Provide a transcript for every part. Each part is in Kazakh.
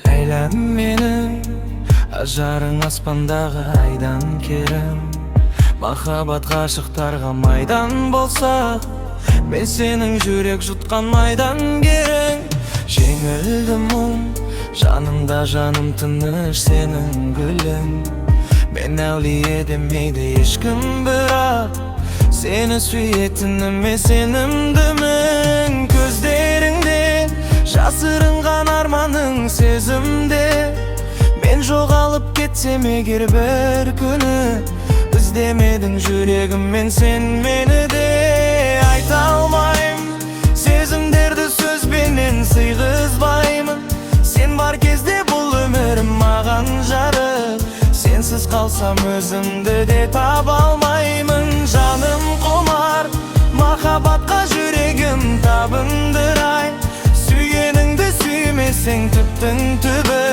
Әйләм мені, ажарың аспандағы айдан керім. Махаббат ғашықтарға майдан болса, мен сенің жүрек жұтқан майдан керең. Жеңілді мұң, жанымда жаным тыныш сенің гүлің. Мен әулие демейді ешкім, бірақ сені сүйетініме сенімдімін. Көздеріңде жасырынған арманың сезімде. Мен жоғалып кетсем егер бір күні, іздемедің жүрегіммен сен мені де. Айта алмаймын сезімдерді сөзбенен сыйғызбаймын. Сен бар кезде бұл өмірім маған жарық. Сенсіз қалсам өзімді де таба алмаймын. Жаным құмар махаббатқа, жүрегім табындырай. Сүйгеніңді сүймесең түптің түбі,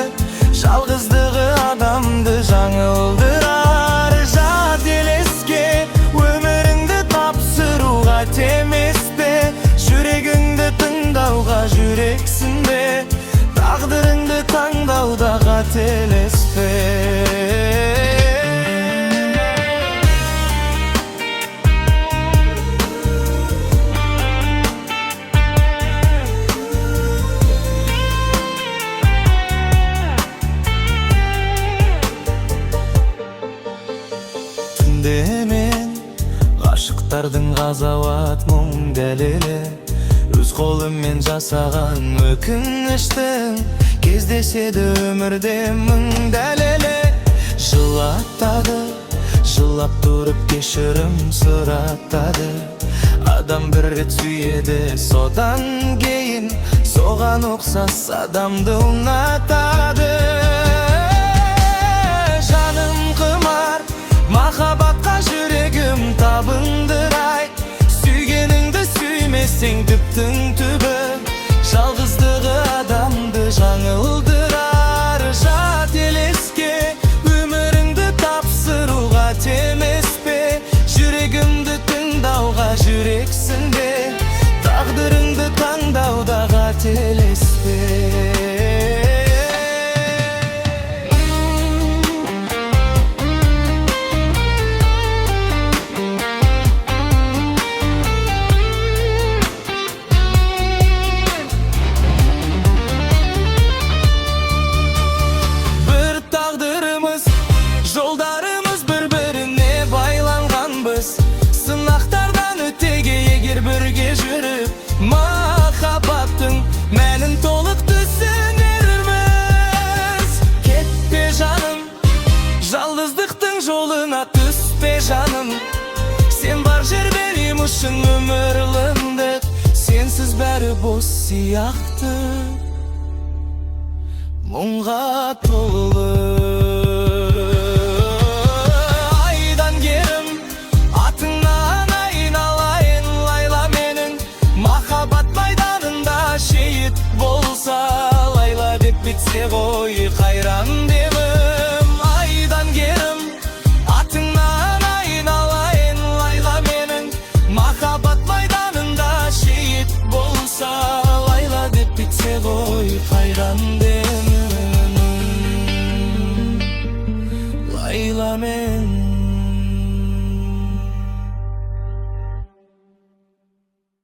жалғыздығы адамды жаңылдырар. Жат елеске өміріңді тапсыруға темес пе? Жүрегіңді тыңдауға жүрексің бе? Тағдырыңды таңдауда қателеспе. Мен ғашықтардың ғазауат мұң дәлелі, өз қолыммен жасаған өкініштің кездеседі өмірде мың дәлелі. Жылатады, жылап тұрып кешірім сұратады. Адам бір рет сүйеді, содан кейін соған ұқсас адамды ұнатады. Жаным құмар махаббатқа, жүрегім табындырай. Сүйгеніңді сүймесең түптің түбі, жалғыздығы адамды жаңылдырар. Жат елеске өміріңді тапсыруға темес пе? Жүрегімді тыңдауға жүрексің бе? Тағдырыңды таңдауда қателеспе. Жолдарымыз бір-біріне байланғанбыз. Сынақтардан өтеге егер бірге жүріп, махаббаттың мәнін толық түсінерміз. Кетпе жаным, жалғыздықтың жолына түспе жаным. Сен бар жерден үшін өмірлімдік, сенсіз бәрі бос сияқты, мұңға толы. Bitse ғой қайран демім, айдан керім, атыңнан айналайын Лайла менің. Махаббат майданында шейіт болса, Лайла деп бітсе ғой қайран демім, Лайла мен.